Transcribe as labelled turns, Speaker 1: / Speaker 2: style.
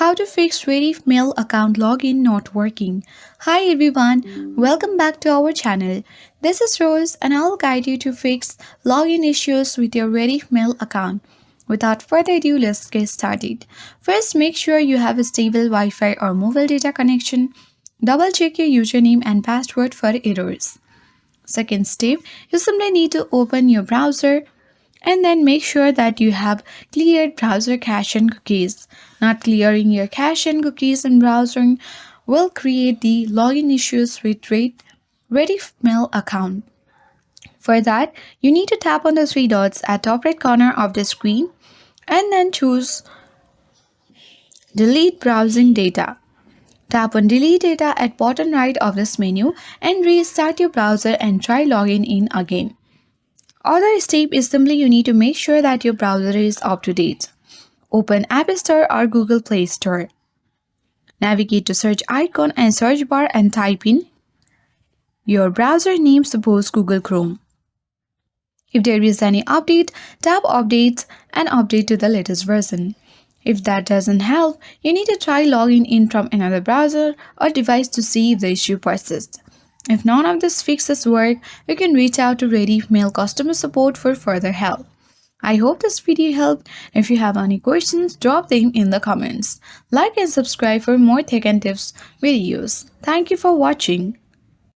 Speaker 1: How to fix Rediffmail account login not working. Hi everyone, welcome back to our channel. This is Rose and I'll guide you to fix login issues with your Rediffmail account. Without further ado, let's get started. First, make sure you have a stable Wi-Fi or mobile data connection. Double check your username and password for errors. Second step, you simply need to open your browser and then make sure that you have cleared browser cache and cookies. Not clearing your cache and cookies in browsing will create the login issues with Rediffmail account. For that, you need to tap on the three dots at top right corner of the screen and then choose Delete Browsing Data. Tap on Delete Data at bottom right of this menu and restart your browser and try logging in again. Other step is simply you need to make sure that your browser is up to date. Open App Store or Google Play Store. Navigate to search icon and search bar and type in your browser name, suppose Google Chrome. If there is any update, tap Updates and update to the latest version. If that doesn't help, you need to try logging in from another browser or device to see if the issue persists. If none of these fixes work, you can reach out to Rediffmail customer support for further help. I hope this video helped. If you have any questions, drop them in the comments. Like and subscribe for more tech and tips videos. Thank you for watching.